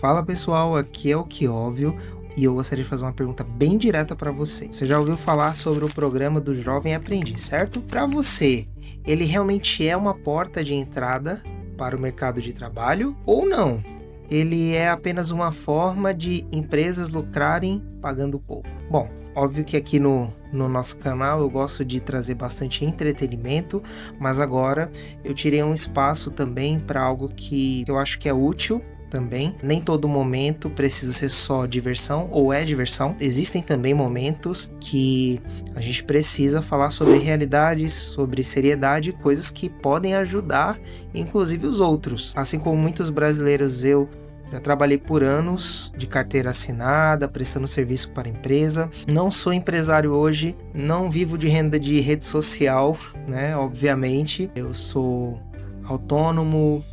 Fala pessoal, aqui é o Que Óbvio e eu gostaria de fazer uma pergunta bem direta para você. Você já ouviu falar sobre o programa do Jovem Aprendiz, certo? Para você, ele realmente é uma porta de entrada para o mercado de trabalho ou não? Ele é apenas uma forma de empresas lucrarem pagando pouco? Bom, óbvio que aqui no nosso canal eu gosto de trazer bastante entretenimento, mas agora eu tirei um espaço também para algo que eu acho que é útil também. Nem todo momento precisa ser só diversão ou é diversão. Existem também momentos que a gente precisa falar sobre realidades, sobre seriedade, coisas que podem ajudar, inclusive os outros. Assim como muitos brasileiros, eu já trabalhei por anos de carteira assinada, prestando serviço para a empresa. Não sou empresário hoje, não vivo de renda de rede social, né? Obviamente, eu sou autônomo,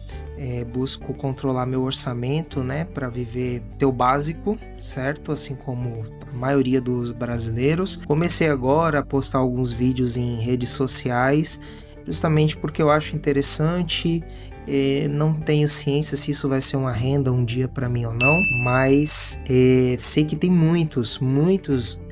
busco controlar meu orçamento, né, para viver o básico, certo? Assim como a maioria dos brasileiros. Comecei agora a postar alguns vídeos em redes sociais, justamente porque eu acho interessante. Não tenho ciência se isso vai ser uma renda um dia para mim ou não, mas sei que tem muitos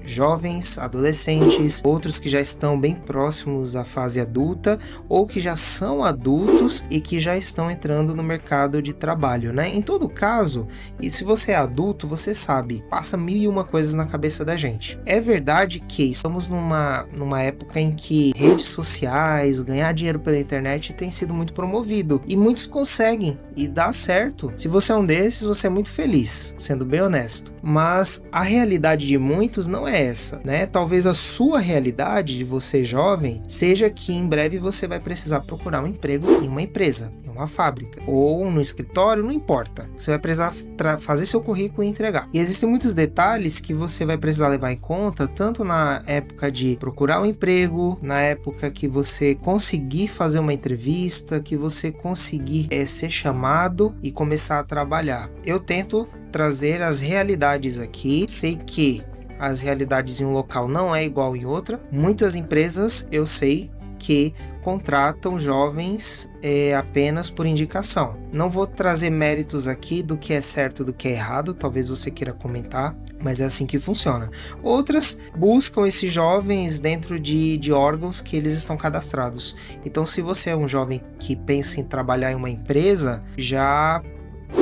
jovens, adolescentes, outros que já estão bem próximos à fase adulta ou que já são adultos e que já estão entrando no mercado de trabalho, né? Em todo caso, e se você é adulto, você sabe, passa 1001 coisas na cabeça da gente. É verdade que estamos numa época em que redes sociais, ganhar dinheiro pela internet tem sido muito promovido e muitos conseguem e dá certo. Se você é um desses, você é muito feliz, sendo bem honesto. Mas a realidade de muitos não é essa, né? Talvez a sua realidade de você jovem seja que em breve você vai precisar procurar um emprego em uma empresa, em uma fábrica ou no escritório, não importa. Você vai precisar fazer seu currículo e entregar. E existem muitos detalhes que você vai precisar levar em conta, tanto na época de procurar um emprego, na época que você conseguir fazer uma entrevista, que você conseguir ser chamado e começar a trabalhar. Eu tento trazer as realidades aqui. Sei que as realidades em um local não é igual em outra. Muitas empresas, eu sei que contratam jovens apenas por indicação. Não vou trazer méritos aqui do que é certo e do que é errado, talvez você queira comentar, mas é assim que funciona. Outras buscam esses jovens dentro de órgãos que eles estão cadastrados. Então, se você é um jovem que pensa em trabalhar em uma empresa, já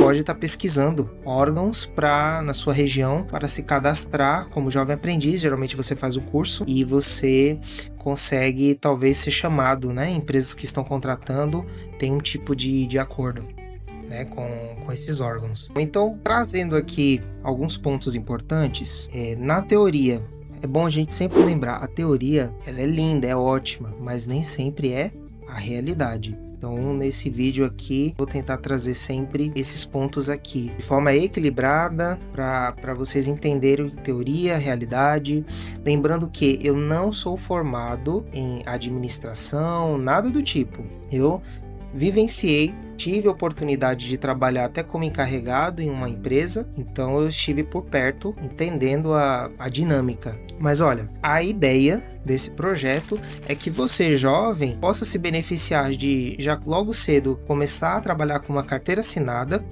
pode estar pesquisando órgãos na sua região para se cadastrar como jovem aprendiz. Geralmente você faz um curso e você consegue talvez ser chamado, né? Empresas que estão contratando têm um tipo de acordo, né, com esses órgãos. Então, trazendo aqui alguns pontos importantes, na teoria, é bom a gente sempre lembrar, a teoria ela é linda, é ótima, mas nem sempre é a realidade. Então, nesse vídeo aqui, vou tentar trazer sempre esses pontos aqui, de forma equilibrada, para vocês entenderem teoria, realidade. Lembrando que eu não sou formado em administração, nada do tipo. Eu vivenciei, tive a oportunidade de trabalhar até como encarregado em uma empresa, então eu estive por perto, entendendo a dinâmica. Mas olha, a ideia desse projeto é que você, jovem, possa se beneficiar de, já logo cedo, começar a trabalhar com uma carteira assinada.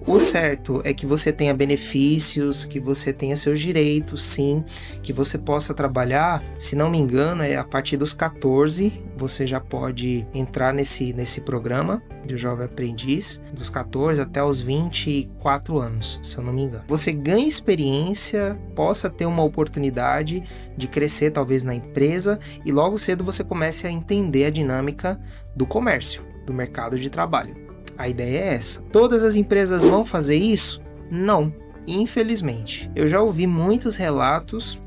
O certo é que você tenha benefícios, que você tenha seus direitos, sim, que você possa trabalhar, se não me engano, a partir dos 14, você já pode entrar nesse programa do Jovem Aprendiz, dos 14 até os 24 anos, se eu não me engano. Você ganha experiência, possa ter uma oportunidade de crescer talvez na empresa e logo cedo você comece a entender a dinâmica do comércio, do mercado de trabalho. A ideia é essa. Todas as empresas vão fazer isso? Não, infelizmente. Eu já ouvi muitos relatos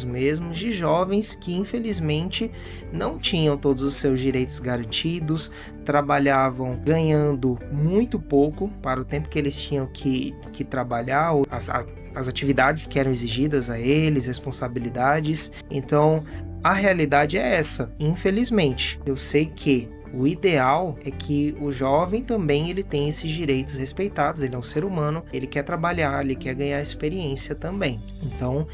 mesmo, de jovens que infelizmente não tinham todos os seus direitos garantidos, trabalhavam ganhando muito pouco para o tempo que eles tinham que trabalhar, ou as atividades que eram exigidas a eles, responsabilidades. Então, a realidade é essa, infelizmente. Eu sei que o ideal é que o jovem também ele tenha esses direitos respeitados, ele é um ser humano, ele quer trabalhar, ele quer ganhar experiência também. Então,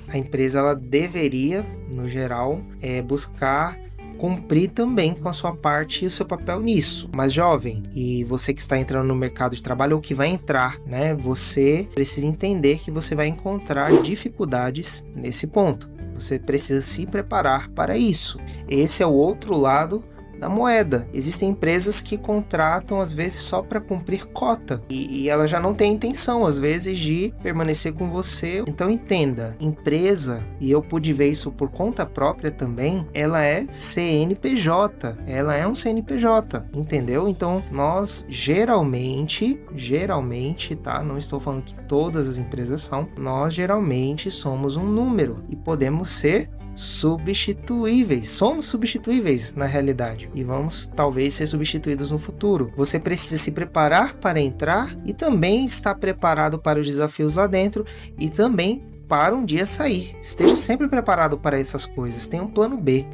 a empresa ela deveria, no geral, buscar cumprir também com a sua parte e o seu papel nisso. Mas jovem, e você que está entrando no mercado de trabalho ou que vai entrar, né? Você precisa entender que você vai encontrar dificuldades nesse ponto. Você precisa se preparar para isso. Esse é o outro lado da moeda. Existem empresas que contratam às vezes só para cumprir cota e ela já não tem intenção às vezes de permanecer com você. Então entenda, empresa, e eu pude ver isso por conta própria também, ela é CNPJ, ela é um CNPJ, entendeu? Então nós geralmente, tá? Não estou falando que todas as empresas são, nós geralmente somos um número e podemos ser substituíveis. Somos substituíveis na realidade e vamos talvez ser substituídos no futuro. Você precisa se preparar para entrar e também estar preparado para os desafios lá dentro e também para um dia sair. Esteja sempre preparado para essas coisas. Tenha um plano B.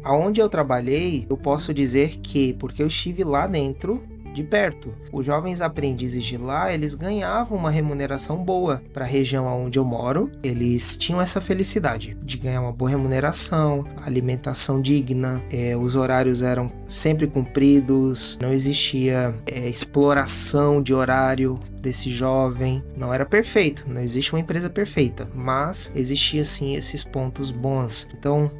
Aonde eu trabalhei, eu posso dizer que, porque eu estive lá dentro de perto, os jovens aprendizes de lá, eles ganhavam uma remuneração boa. Para a região onde eu moro, eles tinham essa felicidade de ganhar uma boa remuneração, alimentação digna, os horários eram sempre cumpridos, não existia exploração de horário desse jovem, não era perfeito, não existe uma empresa perfeita, mas existia sim esses pontos bons. Então,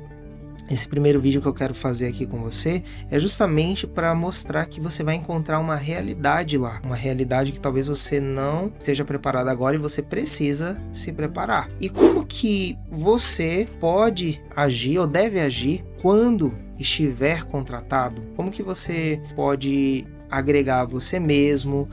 esse primeiro vídeo que eu quero fazer aqui com você é justamente para mostrar que você vai encontrar uma realidade lá, uma realidade que talvez você não esteja preparado agora e você precisa se preparar. E como que você pode agir ou deve agir quando estiver contratado? Como que você pode agregar você mesmo,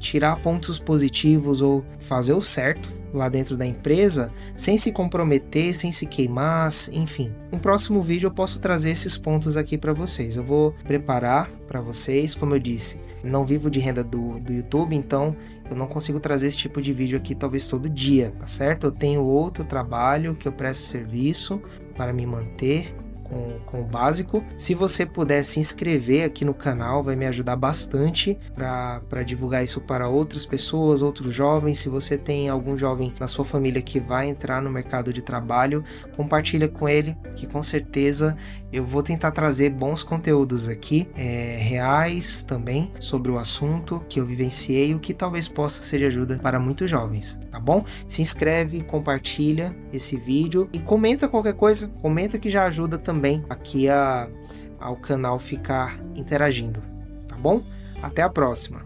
tirar pontos positivos ou fazer o certo lá dentro da empresa, sem se comprometer, sem se queimar, enfim. No próximo vídeo eu posso trazer esses pontos aqui para vocês. Eu vou preparar para vocês, como eu disse, não vivo de renda do YouTube, então eu não consigo trazer esse tipo de vídeo aqui talvez todo dia, tá certo? Eu tenho outro trabalho que eu presto serviço para me manter com o básico. Se você puder se inscrever aqui no canal, vai me ajudar bastante para divulgar isso para outras pessoas, outros jovens. Se você tem algum jovem na sua família que vai entrar no mercado de trabalho, compartilha com ele, que com certeza eu vou tentar trazer bons conteúdos aqui, reais também, sobre o assunto que eu vivenciei, o que talvez possa ser de ajuda para muitos jovens, tá bom? Se inscreve, compartilha esse vídeo e comenta qualquer coisa, comenta que já ajuda também aqui ao canal ficar interagindo, tá bom? Até a próxima!